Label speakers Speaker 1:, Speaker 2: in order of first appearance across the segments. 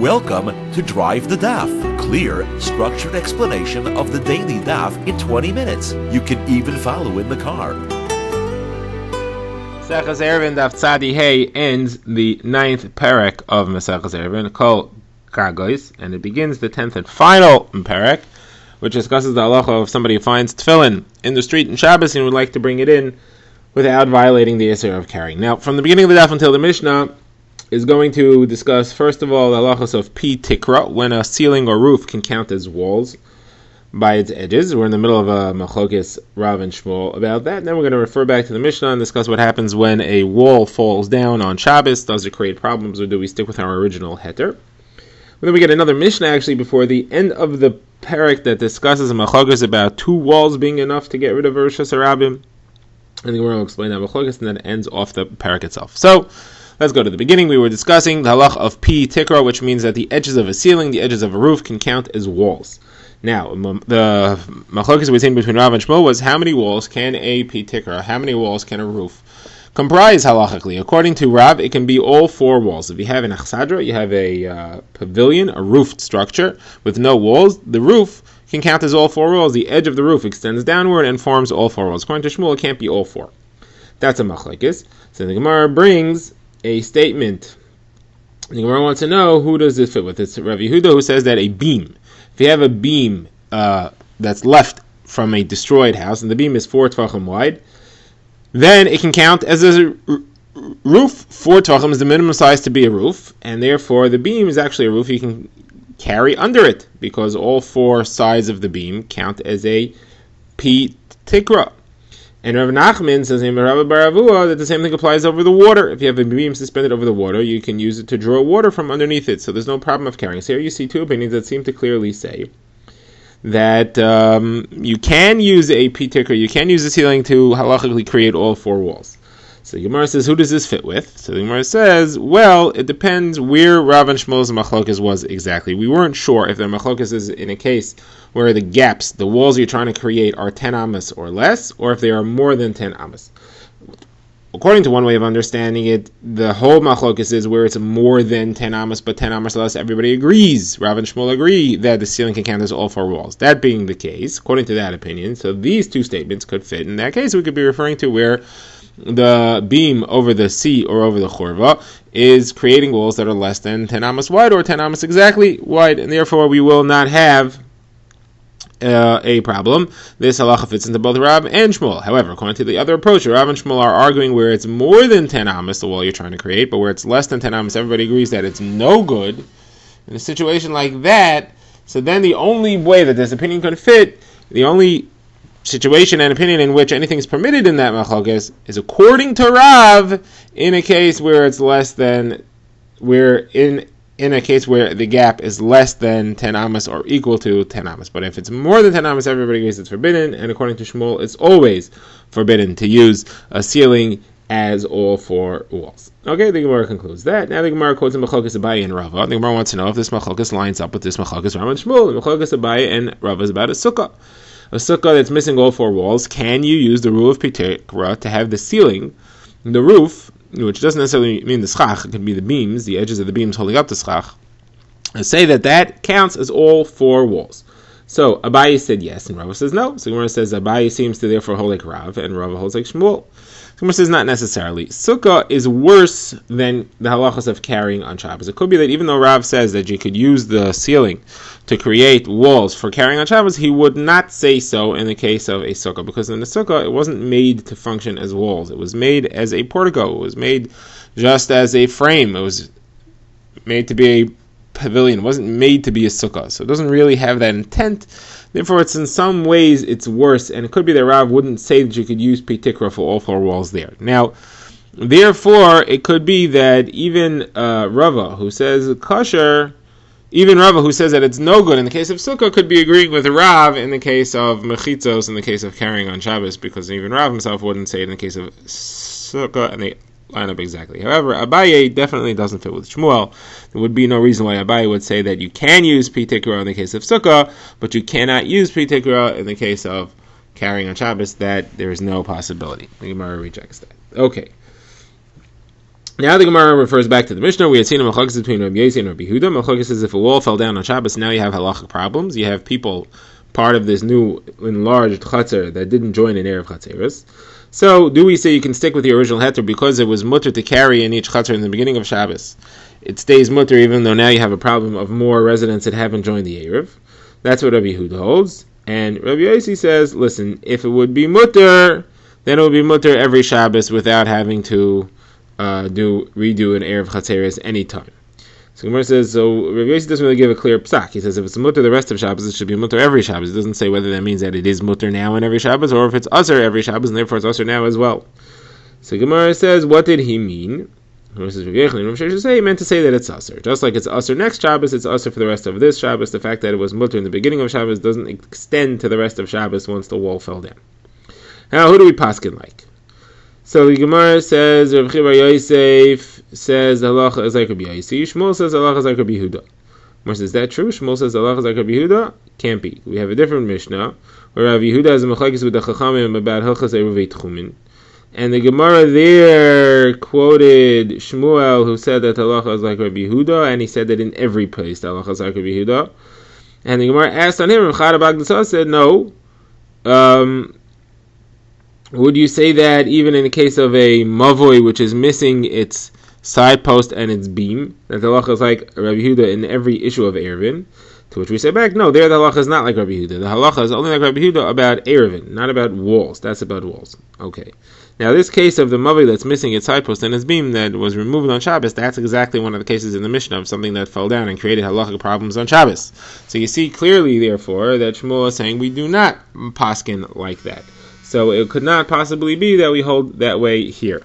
Speaker 1: Welcome to Drive the Daf. Clear, structured explanation of the daily Daf in 20 minutes. You can even follow in the car.
Speaker 2: Maseches Eruvin Daf Tzadi Hey ends the 9th parak of Maseches Eruvin called concise, and it begins the 10th and final parak, which discusses the halacha of somebody who finds tefillin in the street in Shabbos and would like to bring it in without violating the Isser of carrying. Now, from the beginning of the Daf until the Mishnah is going to discuss, first of all, the halachas of pi tikra, when a ceiling or roof can count as walls by its edges. We're in the middle of a machlokes Rav and Shmuel about that. And then we're going to refer back to the Mishnah and discuss what happens when a wall falls down on Shabbos. Does it create problems, or do we stick with our original heter? And then we get another Mishnah actually before the end of the parak that discusses a machlokes about two walls being enough to get rid of Rosh Hashanah. And the Gemara will explain that machlokes, and then it ends off the parak itself. So let's go to the beginning. We were discussing the halach of pi tikra, which means that the edges of a ceiling, the edges of a roof, can count as walls. Now, the machlokes we seen between Rav and Shmuel was how many walls can a pi tikra, how many walls can a roof comprise halachically. According to Rav, it can be all four walls. If you have an achsadra, you have a pavilion, a roofed structure with no walls, the roof can count as all four walls. The edge of the roof extends downward and forms all four walls. According to Shmuel, it can't be all four. That's a machlokes. So the Gemara brings a statement. The Gemara wants to know, who does this fit with? It's Rav Yehuda who says that a beam, if you have a beam that's left from a destroyed house, and the beam is 4 tvachim wide, then it can count as a roof. 4 tvachim is the minimum size to be a roof, and therefore the beam is actually a roof you can carry under it, because all four sides of the beam count as a pi tikra. And Rav Nachman says in Rav Baravua that the same thing applies over the water. If you have a beam suspended over the water, you can use it to draw water from underneath it, so there's no problem of carrying. So here you see two opinions that seem to clearly say that you can use a pi tikra, you can use the ceiling to halachically create all four walls. So the Gemara says, who does this fit with? So the Gemara says, well, it depends where Rav and Shmuel's machlokes was exactly. We weren't sure if their machlokes is in a case where the gaps, the walls you're trying to create, are 10 amas or less, or if they are more than 10 amas. According to one way of understanding it, the whole machlokes is where it's more than 10 amas, but 10 amas or less, everybody agrees. Rav and Shmuel agree that the ceiling can count as all four walls. That being the case, according to that opinion, so these two statements could fit. In that case, we could be referring to where the beam over the sea or over the chorva is creating walls that are less than 10 amas wide or 10 amas exactly wide, and therefore we will not have a problem. This halacha fits into both Rav and Shmuel. However, according to the other approach, Rav and Shmuel are arguing where it's more than 10 amas, the wall you're trying to create, but where it's less than 10 amas, everybody agrees that it's no good. In a situation like that, so then the only way that this opinion could fit, the only situation and opinion in which anything is permitted in that machlokes is according to Rav in a case where it's less than, where in a case where the gap is less than 10 amas or equal to 10 amas. But if it's more than 10 amas, everybody agrees it's forbidden, and according to Shmuel, it's always forbidden to use a ceiling as all four walls. Okay, the Gemara concludes that. Now the Gemara quotes in machlokes Abaye and Rava. The Gemara wants to know if this machlokes lines up with this machlokes Rav and Shmuel. The machlokes Abaye and Rava is about a sukkah. A sukkah that's missing all four walls. Can you use the rule of pi tikra to have the ceiling, the roof, which doesn't necessarily mean the schach, it can be the beams, the edges of the beams holding up the schach, and say that counts as all four walls? So Abaye said yes, and Rava says no. So Gemara says Abaye seems to therefore hold like Rav, and Rava holds like Shmuel. Gemara says not necessarily. Sukkah is worse than the halachas of carrying on Shabbos. It could be that even though Rav says that you could use the ceiling to create walls for carrying on Shabbos, he would not say so in the case of a sukkah, because in the sukkah it wasn't made to function as walls. It was made as a portico. It was made just as a frame. It was made to be a pavilion. It wasn't made to be a sukkah. So it doesn't really have that intent. Therefore, it's in some ways it's worse, and it could be that Rav wouldn't say that you could use pi tikra for all four walls there. Now, therefore, it could be that even Rava, who says kosher, even Rava, who says that it's no good in the case of sukkah, could be agreeing with Rav in the case of mechitzos, in the case of carrying on Shabbos, because even Rav himself wouldn't say it in the case of sukkah, and they line up exactly. However, Abaye definitely doesn't fit with Shmuel. There would be no reason why Abaye would say that you can use pi tikra in the case of sukkah, but you cannot use pi tikra in the case of carrying on Shabbos. That there is no possibility. The Gemara rejects that. Okay. Now the Gemara refers back to the Mishnah. We had seen a machlokes between Rabbi Yossi and Rabbi Yehuda. Machlokes says if a wall fell down on Shabbos, now you have halachic problems. You have people part of this new enlarged chatzar that didn't join in Erev Chatzeros. So do we say you can stick with the original heter because it was mutter to carry in each chatzar in the beginning of Shabbos? It stays mutter even though now you have a problem of more residents that haven't joined the Erev. That's what Rabbi Yehuda holds. And Rabbi Yossi says, listen, if it would be mutter, then it would be mutter every Shabbos without having to redo an Erev Chatzeres any time. So Gemara says, so Rabbi Yossi doesn't really give a clear psak. He says if it's mutter the rest of Shabbos, it should be mutter every Shabbos. It doesn't say whether that means that it is mutter now in every Shabbos, or if it's usher every Shabbos, and therefore it's usher now as well. So Gemara says, what did he mean? Gemara says, Rabbi Yechon he meant to say that it's usher. Just like it's usher next Shabbos, it's usher for the rest of this Shabbos. The fact that it was mutter in the beginning of Shabbos doesn't extend to the rest of Shabbos once the wall fell down. Now, who do we paskin like? So the Gemara says, Rav Chi Bar Yosef says halacha is like Rabbi Yossi. Shmuel says halacha is like Rabbi Yehuda. Gemara says, is that true? Shmuel says halacha is like Rabbi Yehuda. Can't be. We have a different Mishnah where Rabbi Yehuda has a machlokes with the Chachamim about hilchos eruvei tchumin, and the Gemara there quoted Shmuel who said that halacha is like Rabbi Yehuda, and he said that in every place halacha is like Rabbi Yehuda. And the Gemara asked on him, Rav Chada Bagdasa said no. Would you say that even in the case of a mavoi which is missing its side post and its beam, that the halacha is like Rabbi Yehuda in every issue of Eruvin? To which we say back, no, there the halacha is not like Rabbi Yehuda. The halacha is only like Rabbi Yehuda about Eruvin, not about walls. That's about walls. Okay. Now this case of the mavoi that's missing its side post and its beam that was removed on Shabbos, that's exactly one of the cases in the Mishnah of something that fell down and created halachic problems on Shabbos. So you see clearly, therefore, that Shmuel is saying we do not paskin like that. So it could not possibly be that we hold that way here.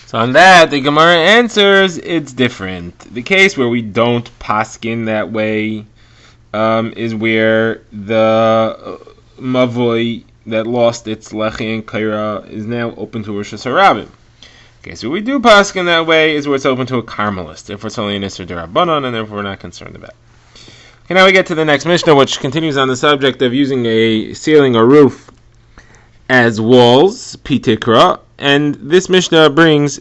Speaker 2: So on that, the Gemara answers, it's different. The case where we don't paskin that way is where the mavoi that lost its lechi and kaira is now open to Rosh Hashanah. Okay, so we do paskin that way is where it's open to a Carmelist. Therefore it's only an Isser D'Rabbanan, and therefore we're not concerned about it. Okay, now we get to the next Mishnah, which continues on the subject of using a ceiling or roof as walls, pitikra, and this Mishnah brings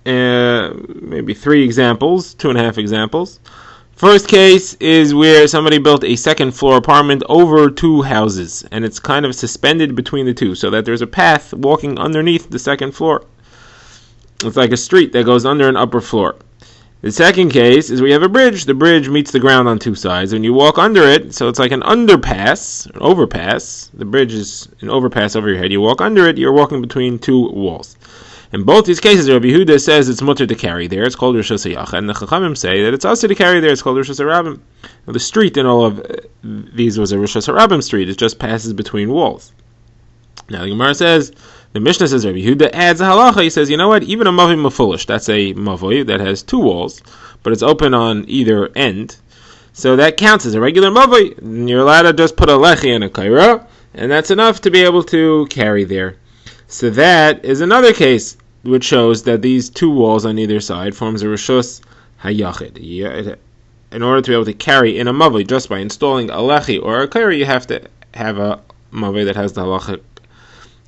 Speaker 2: maybe 3 examples, 2.5 examples. First case is where somebody built a second floor apartment over 2 houses, and it's kind of suspended between the two, so that there's a path walking underneath the second floor. It's like a street that goes under an upper floor. The second case is where you have a bridge. The bridge meets the ground on 2 sides, and you walk under it, so it's like an underpass, an overpass. The bridge is an overpass over your head. You walk under it, you're walking between 2 walls. In both these cases, Rabbi Yehuda says it's mutter to carry there. It's called Rosh Hashanah, and the Chachamim say that it's also to carry there. It's called Rosh Hashanah. The street in all of these was a Rosh Hashanah street. It just passes between walls. Now the Gemara says, the Mishnah says, Rabbi Yehuda adds a halacha. He says, you know what? Even a mavoi mafulish, that's a mavoi that has 2 walls, but it's open on either end. So that counts as a regular mavoi. And you're allowed to just put a lechi and a kaira, and that's enough to be able to carry there. So that is another case which shows that these 2 walls on either side forms a rishus hayachid. In order to be able to carry in a mavoi, just by installing a lechi or a kaira, you have to have a mavoi that has the halachic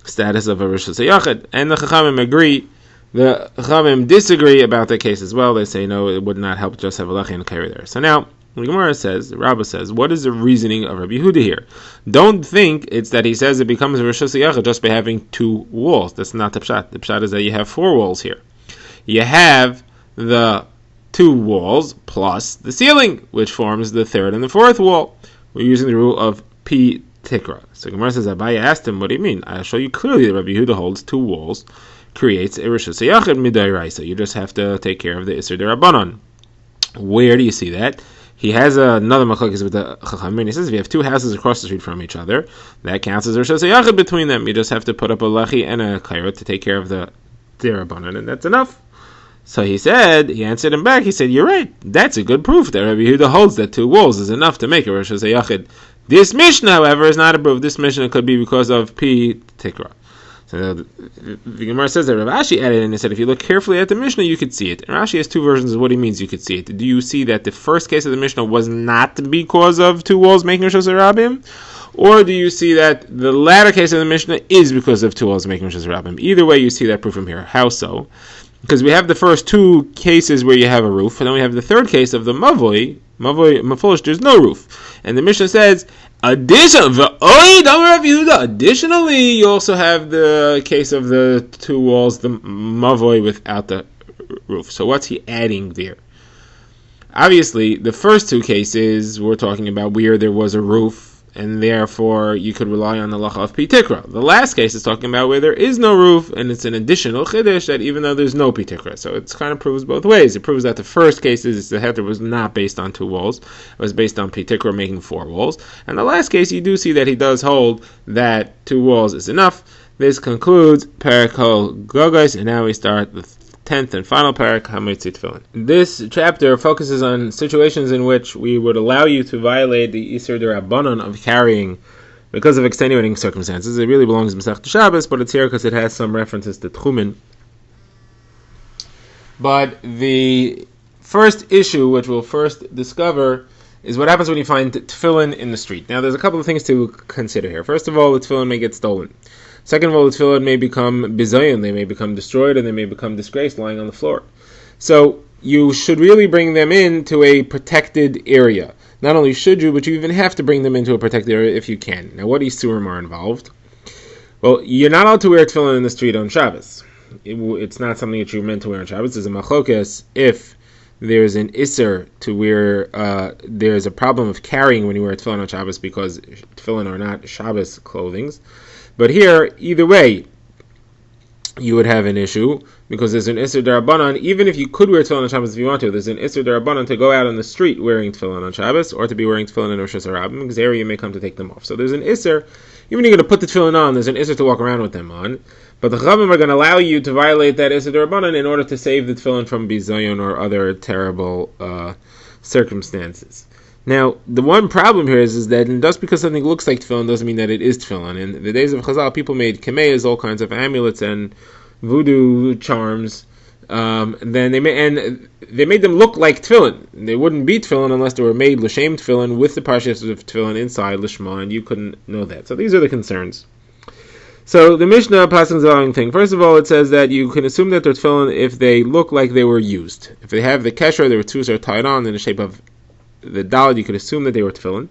Speaker 2: status of a rishus hayachid. And the Chachamim agree. The Chachamim disagree about that case as well. They say no, it would not help just have a lechi and a kaira there. So now, the Gemara says, the Rabbah says, what is the reasoning of Rabbi Yehuda here? Don't think it's that he says it becomes a Rosh Hashanah just by having 2 walls. That's not the pshat. The pshat is that you have 4 walls here. You have the 2 walls plus the ceiling, which forms the 3rd and the 4th wall. We're using the rule of P Tikra. So Gemara says, Abaye asked him, what do you mean? I'll show you clearly that Rabbi Yehuda holds 2 walls, creates a Rosh Hashanah midairaisa. You just have to take care of the Isser D'Rabbanan. Where do you see that? He has another machlokes with the Chachamim. He says if you have 2 houses across the street from each other, that counts as Rosh Hashanah between them. You just have to put up a lechi and a kaira to take care of the D'Rabbanan, and that's enough. So he answered him back, he said, you're right. That's a good proof that Rabbi Yehuda holds that 2 walls is enough to make a Rosh Hashanah. This Mishnah, however, is not a proof. This Mishnah could be because of P Tikra. So the Gemara says that Rav Ashi added and he said if you look carefully at the Mishnah you could see it. And Rashi has 2 versions of what he means you could see it. Do you see that the first case of the Mishnah was not because of 2 walls making Rosh Hashanah? Or do you see that the latter case of the Mishnah is because of 2 walls making Rosh Hashanah? Either way you see that proof from here. How so? because we have the first two cases where you have a roof, and then we have the third case of the mavoi mafulish, there's no roof. And the Mishnah says, additionally, you also have the case of the two walls, the mavoi without the roof. So what's he adding there? Obviously, the first two cases we're talking about where there was a roof, and therefore you could rely on the lacha of pitikra. The last case is talking about where there is no roof, and it's an additional chiddush that even though there's no pitikra. So it kind of proves both ways. It proves that the first case is the heter was not based on two walls. It was based on pitikra making four walls. And the last case, you do see that he does hold that two walls is enough. This concludes Perek Kol Gogos, and now we start the 10th and final parak, Hametzit Tefillin. This chapter focuses on situations in which we would allow you to violate the Isur D'Rabbanan of carrying because of extenuating circumstances. It really belongs to Masechet Shabbos, but it's here because it has some references to Tchumen. But the first issue, which we'll first discover, is what happens when you find tefillin in the street. Now, there's a couple of things to consider here. First of all, the tefillin may get stolen. Second of all, the tefillin may become bizayon, they may become destroyed, and they may become disgraced lying on the floor. So you should really bring them into a protected area. Not only should you, but you even have to bring them into a protected area if you can. Now, what isurim are involved? Well, you're not allowed to wear tefillin in the street on Shabbos. It's not something that you're meant to wear on Shabbos. There's a machlokes if there's an isser to where there's a problem of carrying when you wear tefillin on Shabbos because tefillin are not Shabbos clothings. But here, either way, you would have an issue because there's an Isser D'Rabbanan. Even if you could wear tefillin on Shabbos if you want to, there's an Isser D'Rabbanan to go out on the street wearing tefillin on Shabbos or to be wearing tefillin in Rosh Hashanah because there you may come to take them off. So there's an Isser, even if you're going to put the tefillin on, there's an Isser to walk around with them on. But the Chachamim are going to allow you to violate that Isser D'Rabbanan in order to save the tefillin from bizayon or other terrible circumstances. Now, the one problem here is that just because something looks like tefillin doesn't mean that it is tefillin. In the days of Chazal, people made kameyas, all kinds of amulets and voodoo charms. Then they made them look like tefillin. They wouldn't be tefillin unless they were made l'shem tefillin with the parshas of tefillin inside l'shma, and you couldn't know that. So these are the concerns. So the Mishnah passes the following thing. First of all, it says that you can assume that they're tefillin if they look like they were used. If they have the kesher, their tzus are tied on in the shape of the daled, you could assume that they were tefillin.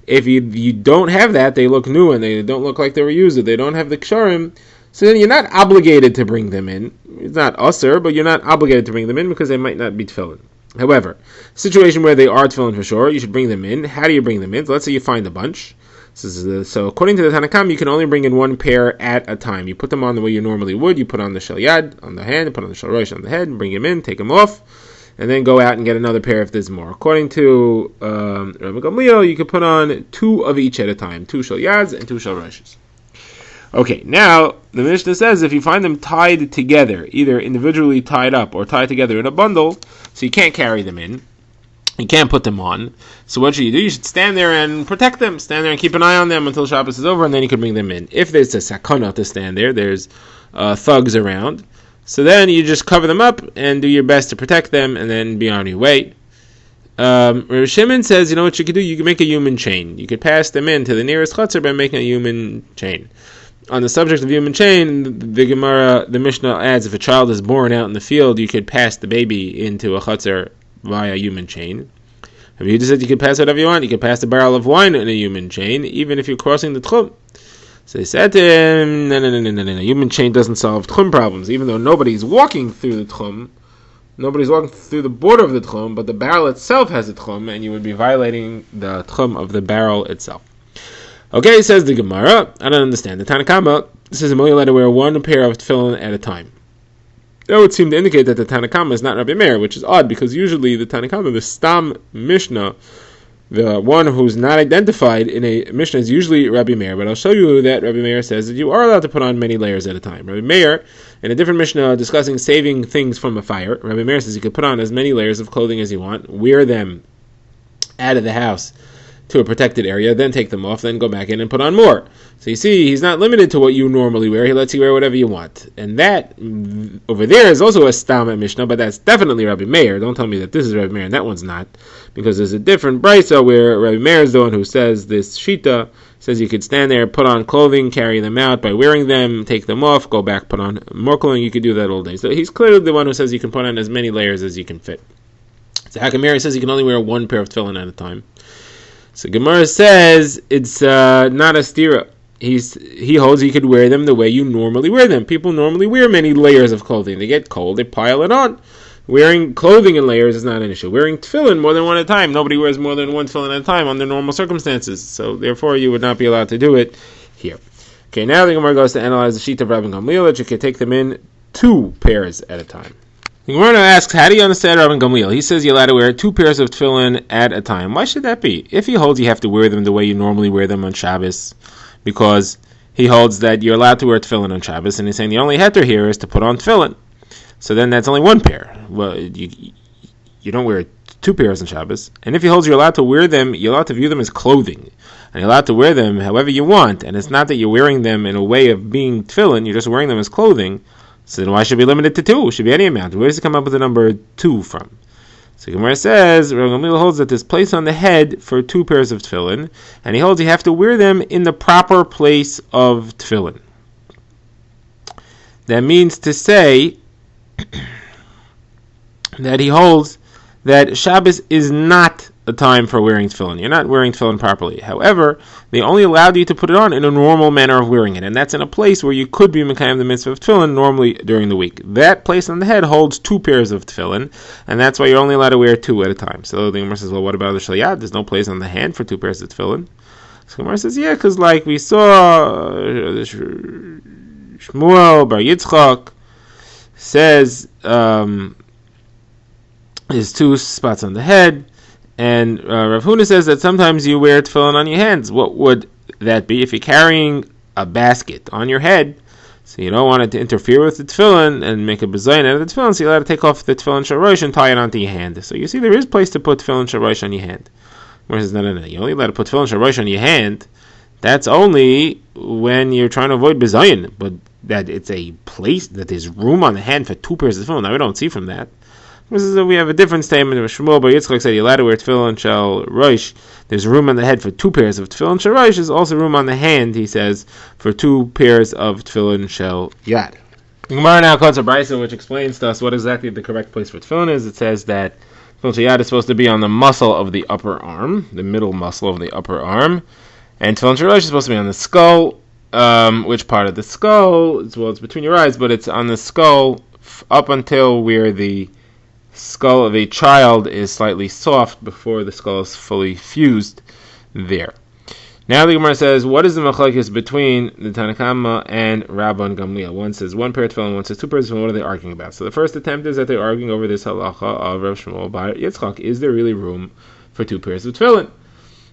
Speaker 2: If you don't have that, they look new and they don't look like they were used, they don't have the ksharim, so then you're not obligated to bring them in. It's not usher, but you're not obligated to bring them in because they might not be tefillin. However, situation where they are tefillin for sure, you should bring them in. How do you bring them in? So let's say you find a bunch. So according to the Tanakam, you can only bring in one pair at a time. You put them on the way you normally would. You put on the shel yad on the hand, put on the shel rosh on the head, and bring them in, take them off, and then go out and get another pair if there's more. According to Rabbi Gamliel, you could put on two of each at a time, two shel yads and two shel roshes. Okay, now the Mishnah says if you find them tied together, either individually tied up or tied together in a bundle, so you can't carry them in, you can't put them on. So what should you do? You should stand there and protect them. Stand there and keep an eye on them until Shabbos is over, and then you can bring them in. If there's a sakana to stand there, there's thugs around, so then you just cover them up and do your best to protect them and then be on your way. Rav Shimon says, you know what you could do? You can make a human chain. You could pass them in to the nearest chutzner by making a human chain. On the subject of human chain, the Gemara, the Mishnah adds, if a child is born out in the field, you could pass the baby into a chutzner via human chain. You just said you could pass whatever you want. You could pass the barrel of wine in a human chain, even if you're crossing the tchum. So they said to him, no. Human chain doesn't solve tchum problems, even though nobody's walking through the tchum. Nobody's walking through the border of the tchum, but the barrel itself has a tchum, and you would be violating the tchum of the barrel itself. Okay, says the Gemara, I don't understand. The Tanakama says I'm only allowed to wear one pair of tefillin at a time. That would seem to indicate that the Tanakama is not Rabbi Meir, which is odd, because usually the Tanakama, the Stam Mishnah, the one who's not identified in a Mishnah is usually Rabbi Meir, but I'll show you that Rabbi Meir says that you are allowed to put on many layers at a time. Rabbi Meir, in a different Mishnah discussing saving things from a fire, Rabbi Meir says you can put on as many layers of clothing as you want, wear them out of the house to a protected area, then take them off, then go back in and put on more. So you see, he's not limited to what you normally wear. He lets you wear whatever you want. And that, over there, is also a Stam at Mishnah, but that's definitely Rabbi Meir. Don't tell me that this is Rabbi Meir and that one's not, because there's a different brisa where Rabbi Meir is the one who says this Shita, says you could stand there, put on clothing, carry them out by wearing them, take them off, go back, put on more clothing. You could do that all day. So he's clearly the one who says you can put on as many layers as you can fit. So Hakam Meir says you can only wear one pair of tefillin at a time. So Gemara says it's not a stira. He holds you could wear them the way you normally wear them. People normally wear many layers of clothing. They get cold, they pile it on. Wearing clothing in layers is not an issue. Wearing tefillin more than one at a time. Nobody wears more than one tefillin at a time under normal circumstances. So therefore you would not be allowed to do it here. Okay, now the Gemara goes to analyze the sheet of Rabban Gamliel that you can take them in 2 pairs at a time. The Gemara now asks, how do you understand Rabban Gamliel? He says you're allowed to wear 2 pairs of tefillin at a time. Why should that be? If he holds you have to wear them the way you normally wear them on Shabbos, because he holds that you're allowed to wear tefillin on Shabbos, and he's saying the only heter here is to put on tefillin. So then that's only 1 pair. Well, you don't wear 2 pairs on Shabbos. And if he holds you're allowed to wear them, you're allowed to view them as clothing. And you're allowed to wear them however you want. And it's not that you're wearing them in a way of being tefillin, you're just wearing them as clothing. So then why should it be limited to 2? It should be any amount. Where does he come up with the number 2 from? So Gemara says, Rabban Gamliel holds that there's place on the head for 2 pairs of tefillin, and he holds you have to wear them in the proper place of tefillin. That means to say that he holds that Shabbos is not a time for wearing tefillin. You're not wearing tefillin properly. However, they only allowed you to put it on in a normal manner of wearing it, and that's in a place where you could be mekayem the mitzvah of tefillin normally during the week. That place on the head holds 2 pairs of tefillin, and that's why you're only allowed to wear 2 at a time. So the Gemara says, well, what about the shaliyat? There's no place on the hand for 2 pairs of tefillin. So the Gemara says, yeah, because like we saw, Shmuel Bar Yitzchak says there's 2 spots on the head, and Rav Huna says that sometimes you wear tefillin on your hands. What would that be? If you're carrying a basket on your head, so you don't want it to interfere with the tefillin and make a bezayin out of the tefillin, so you're allowed to take off the tefillin sharash and tie it onto your hand. So you see there is place to put tefillin sharash on your hand. Where says no, you're only allowed to put tefillin sharash on your hand. That's only when you're trying to avoid bezayin, but that it's a place, that there's room on the hand for 2 pairs of tefillin. Now we don't see from that. We have a different statement. Shmuel Bar Yitzchak said you're allowed to wear tefillin shel rosh. There's room on the head for 2 pairs of tefillin shel rosh. There's also room on the hand, he says, for 2 pairs of tefillin shel yad. Gemara now quotes a brisa which explains to us what exactly the correct place for tefillin is. It says that tefillin shel yad is supposed to be on the muscle of the upper arm, the middle muscle of the upper arm, and tefillin shel rosh is supposed to be on the skull. Which part of the skull? Well, it's between your eyes, but it's on the skull up until where the skull of a child is slightly soft before the skull is fully fused there. Now the Gemara says, what is the machlokes between the Tanna Kamma and Rabban Gamliel? One says 1 pair of tefillin, one says 2 pairs of tefillin. What are they arguing about? So the first attempt is that they're arguing over this halacha of Rav Shmuel Bar Yitzchak. Is there really room for 2 pairs of tefillin?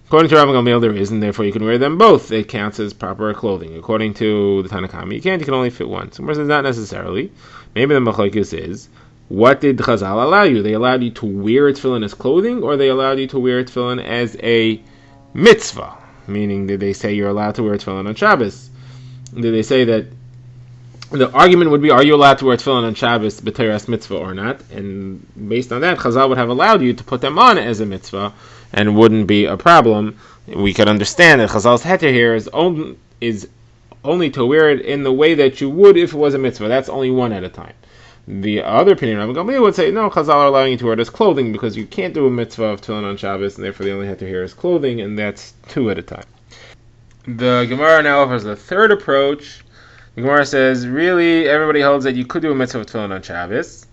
Speaker 2: According to Rabban Gamliel, there is, and therefore you can wear them both. It counts as proper clothing. According to the Tanna Kamma, you can't. You can only fit one. So the Gemara says not necessarily. Maybe the machlokes is, what did Chazal allow you? They allowed you to wear tefillin as clothing, or they allowed you to wear tefillin as a mitzvah? Meaning, did they say you're allowed to wear tefillin on Shabbos? Did they say that the argument would be, are you allowed to wear tefillin on Shabbos, b'teras mitzvah or not? And based on that, Chazal would have allowed you to put them on as a mitzvah, and wouldn't be a problem. We could understand that Chazal's heter here is only to wear it in the way that you would if it was a mitzvah. That's only 1 at a time. The other opinion, Rabban Gamliel would say, no, Chazal are allowing you to wear it as clothing because you can't do a mitzvah of tefillin on Shabbos, and therefore the only heter here is clothing, and that's 2 at a time. The Gemara now offers the third approach. The Gemara says, really, everybody holds that you could do a mitzvah of tefillin on Shabbos,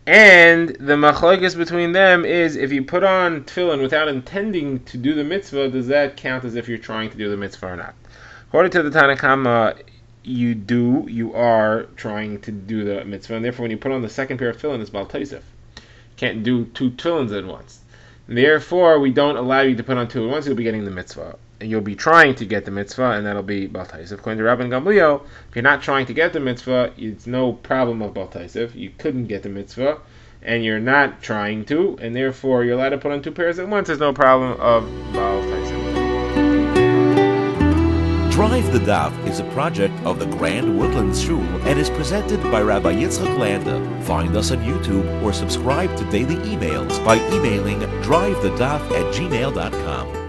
Speaker 2: and the machlokes between them is, if you put on tefillin without intending to do the mitzvah, does that count as if you're trying to do the mitzvah or not? According to the Tanna Kamma, you are trying to do the mitzvah, and therefore when you put on the second pair of tefillin, it's bal taisef. You can't do 2 tefillins at once. Therefore, we don't allow you to put on 2 at once. You'll be getting the mitzvah, and you'll be trying to get the mitzvah, and that'll be bal taisef. According to Rabban Gamliel, if you're not trying to get the mitzvah, it's no problem of bal taisef. You couldn't get the mitzvah, and you're not trying to, and therefore you're allowed to put on 2 pairs at once. There's no problem of bal taisef.
Speaker 1: Drive the Daf is a project of the Grand Woodlands Shul and is presented by Rabbi Yitzchak Landa. Find us on YouTube or subscribe to daily emails by emailing drivethedaf@gmail.com.